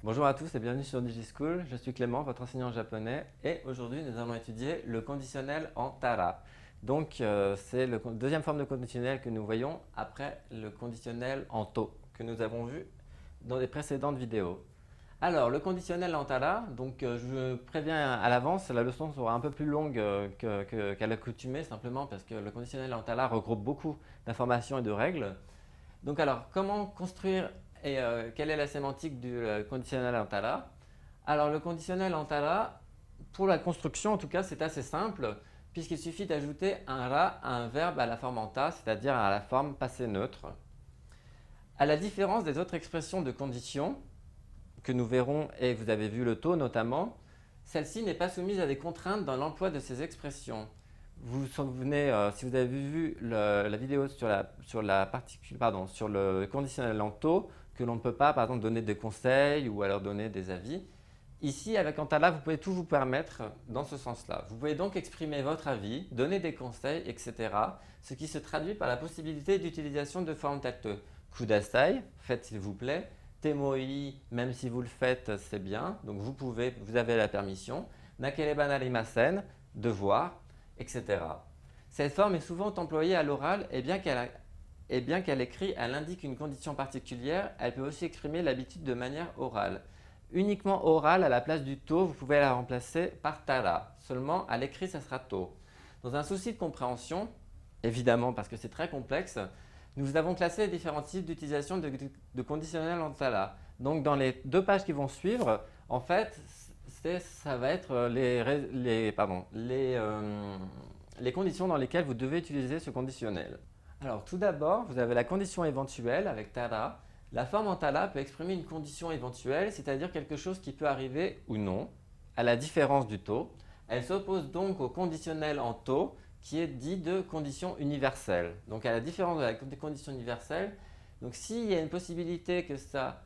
Bonjour à tous et bienvenue sur DigiSchool. Je suis Clément, votre enseignant japonais, et aujourd'hui nous allons étudier le conditionnel en tara. Donc c'est la deuxième forme de conditionnel que nous voyons après le conditionnel en to que nous avons vu dans les précédentes vidéos. Alors le conditionnel en tara, donc je préviens à l'avance, la leçon sera un peu plus longue qu'à l'accoutumée, simplement parce que le conditionnel en tara regroupe beaucoup d'informations et de règles. Donc alors, comment construire et quelle est la sémantique du conditionnel en tara? Alors le conditionnel en tara, pour la construction en tout cas, c'est assez simple puisqu'il suffit d'ajouter un ra à un verbe à la forme en ta, c'est-à-dire à la forme passé neutre. À la différence des autres expressions de condition que nous verrons et vous avez vu le to notamment, celle-ci n'est pas soumise à des contraintes dans l'emploi de ces expressions. Vous vous souvenez, si vous avez vu la vidéo sur le conditionnel en to, que l'on ne peut pas par exemple donner des conseils ou alors donner des avis. Ici, avec Antala, vous pouvez tout vous permettre dans ce sens-là. Vous pouvez donc exprimer votre avis, donner des conseils, etc. Ce qui se traduit par la possibilité d'utilisation de formes telles que kudasai, faites s'il vous plaît, temoi, même si vous le faites, c'est bien, donc vous avez la permission, nakereba narimasen, devoir, etc. Cette forme est souvent employée à l'oral et bien qu'à l'écrit, elle indique une condition particulière, elle peut aussi exprimer l'habitude de manière orale. Uniquement orale, à la place du to, vous pouvez la remplacer par tara. Seulement, à l'écrit, ça sera to. Dans un souci de compréhension, évidemment parce que c'est très complexe, nous avons classé les différents types d'utilisation de conditionnels en tara. Donc, dans les deux pages qui vont suivre, en fait, ça va être les conditions dans lesquelles vous devez utiliser ce conditionnel. Alors, tout d'abord, vous avez la condition éventuelle avec tara. La forme en tara peut exprimer une condition éventuelle, c'est-à-dire quelque chose qui peut arriver ou non, à la différence du to. Elle s'oppose donc au conditionnel en to, qui est dit de condition universelle. Donc, à la différence des conditions universelles, donc s'il y a une possibilité que ça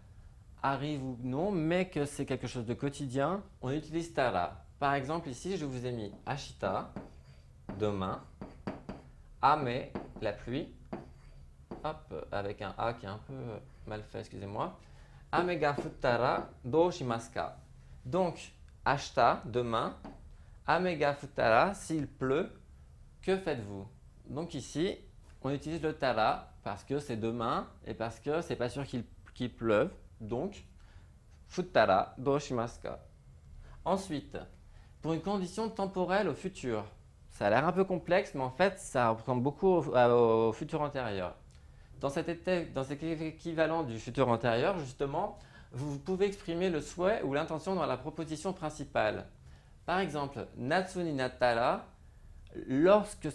arrive ou non, mais que c'est quelque chose de quotidien, on utilise tara. Par exemple, ici, je vous ai mis ashita, demain, ame, la pluie, hop, avec un A qui est un peu mal fait, excusez-moi. Ame ga futtara dou shimasu ka? Donc, ashita, demain, ame ga futtara, s'il pleut, que faites-vous? Donc ici, on utilise le tara parce que c'est demain et parce que c'est pas sûr qu'il pleuve. Donc, futtara dou shimasu ka? Ensuite, pour une condition temporelle au futur, ça a l'air un peu complexe, mais en fait, ça ressemble beaucoup au futur antérieur. Dans cet équivalent du futur antérieur, justement, vous pouvez exprimer le souhait ou l'intention dans la proposition principale. Par exemple, natsu ni nattara, lorsque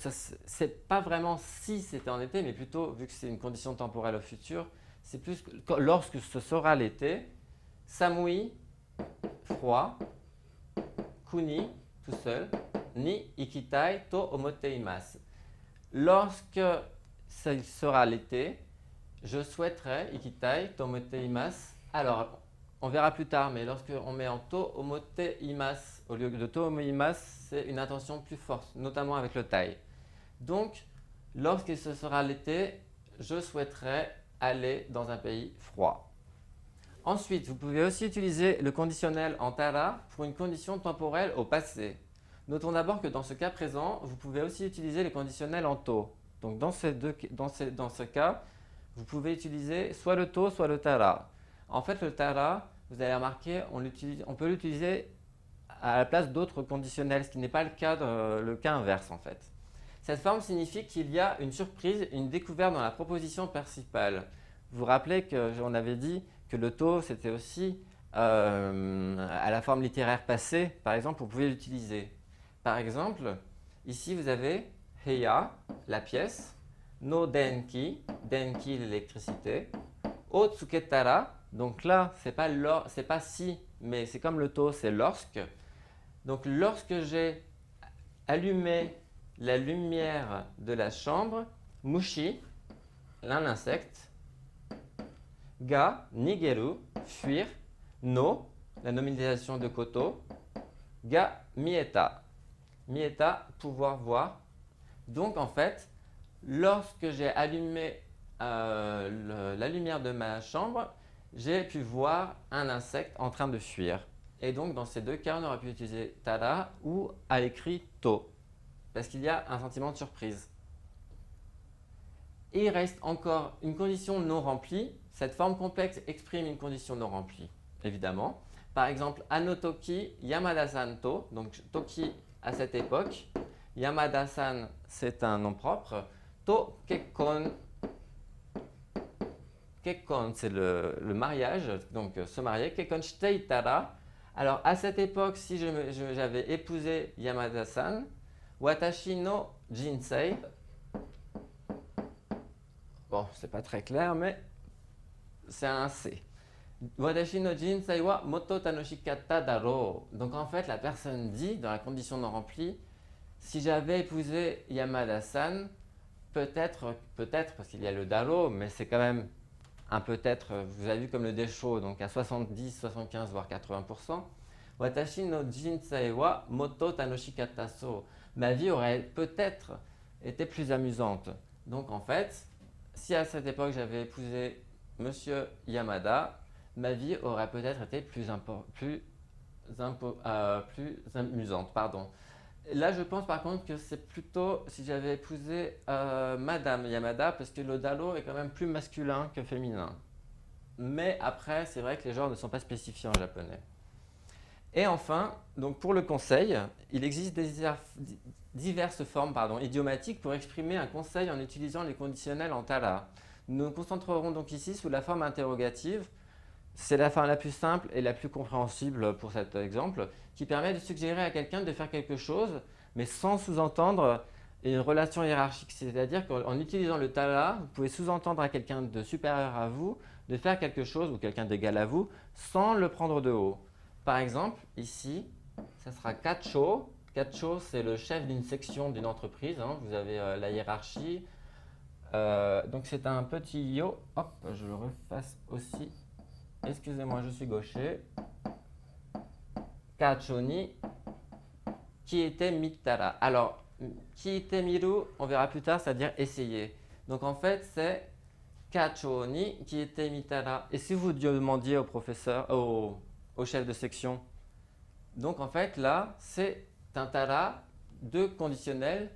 c'est pas vraiment si c'était en été, mais plutôt, vu que c'est une condition temporelle au futur, c'est plus lorsque ce sera l'été. Samui, froid. Kuni, tout seul. Ni ikitai to omotte imasu. Lorsque ça sera l'été, je souhaiterais ikitai to omotte imasu. Alors, on verra plus tard, mais lorsque on met en to omotte imasu au lieu de to omotte imasu, c'est une intention plus forte, notamment avec le tai. Donc, lorsque ce sera l'été, je souhaiterais aller dans un pays froid. Ensuite, vous pouvez aussi utiliser le conditionnel en tara pour une condition temporelle au passé. Notons d'abord que dans ce cas présent, vous pouvez aussi utiliser les conditionnels en to. Donc dans ce cas, vous pouvez utiliser soit le to, soit le tara. En fait, le tara, vous allez remarquer, on peut l'utiliser à la place d'autres conditionnels, ce qui n'est pas le cas inverse en fait. Cette forme signifie qu'il y a une surprise, une découverte dans la proposition principale. Vous vous rappelez qu'on avait dit que le to, c'était aussi à la forme littéraire passée. Par exemple, vous pouvez l'utiliser. Par exemple, ici, vous avez heya, la pièce, no denki, denki, l'électricité, o tsuketara, donc là, c'est pas si, mais c'est comme le to, c'est lorsque. Donc, lorsque j'ai allumé la lumière de la chambre, mushi, un insecte, ga, nigeru, fuir, no, la nominalisation de koto, ga, mieta, mieta, pouvoir voir. Donc en fait, lorsque j'ai allumé la lumière de ma chambre, j'ai pu voir un insecte en train de fuir. Et donc, dans ces deux cas, on aurait pu utiliser tara ou à l'écrit to, parce qu'il y a un sentiment de surprise. Et il reste encore une condition non remplie. Cette forme complexe exprime une condition non remplie, évidemment. Par exemple, Anotoki Yamada-san to, donc Toki à cette époque. Yamada-san, c'est un nom propre. To kekkon. Kekkon, c'est le mariage, donc se marier. Kekkon shite itara. Alors, à cette époque, si j'avais épousé Yamada-san, watashi no jinsei. Bon, c'est pas très clair, mais c'est un C. Watashi no jinsei wa motto tanoshikatta daro. Donc en fait, la personne dit, dans la condition non remplie, si j'avais épousé Yamada-san, peut-être, parce qu'il y a le daro, mais c'est quand même un peut-être, vous avez vu comme le déchaud, donc à 70, 75, voire 80%. Watashi no jinsei wa motto tanoshikatta so. Ma vie aurait peut-être été plus amusante. Donc en fait, si à cette époque j'avais épousé Monsieur Yamada, ma vie aurait peut-être été plus amusante. Pardon. Là, je pense par contre que c'est plutôt si j'avais épousé Madame Yamada, parce que le dalo est quand même plus masculin que féminin. Mais après, c'est vrai que les genres ne sont pas spécifiés en japonais. Et enfin, donc pour le conseil, il existe diverses formes idiomatiques pour exprimer un conseil en utilisant les conditionnels en tara. Nous nous concentrerons donc ici sous la forme interrogative. C'est la forme la plus simple et la plus compréhensible pour cet exemple, qui permet de suggérer à quelqu'un de faire quelque chose, mais sans sous-entendre une relation hiérarchique. C'est-à-dire qu'en utilisant le tara, vous pouvez sous-entendre à quelqu'un de supérieur à vous de faire quelque chose, ou quelqu'un d'égal à vous, sans le prendre de haut. Par exemple, ici, ça sera kacho. Kacho, c'est le chef d'une section d'une entreprise. Hein. Vous avez la hiérarchie. Donc c'est un petit yo. Hop, je le refasse aussi. Excusez-moi, je suis gaucher. Kacho ni kiete mitara. Alors, kiete miru, on verra plus tard, c'est-à-dire essayer. Donc en fait, c'est kacho ni kiete mitara. Et si vous demandiez au professeur, au chef de section, donc en fait là, c'est un tara de conditionnel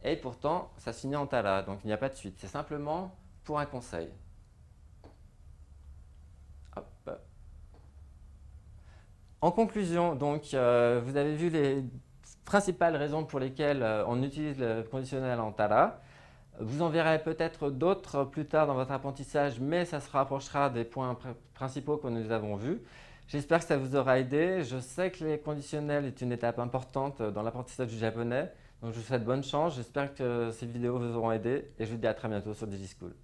et pourtant ça se finit en tara, donc il n'y a pas de suite. C'est simplement pour un conseil. Hop. En conclusion, donc, vous avez vu les principales raisons pour lesquelles on utilise le conditionnel en tara. Vous en verrez peut-être d'autres plus tard dans votre apprentissage, mais ça se rapprochera des points principaux que nous avons vus. J'espère que ça vous aura aidé. Je sais que les conditionnels est une étape importante dans l'apprentissage du japonais. Donc je vous souhaite bonne chance. J'espère que ces vidéos vous auront aidé et je vous dis à très bientôt sur DigiSchool.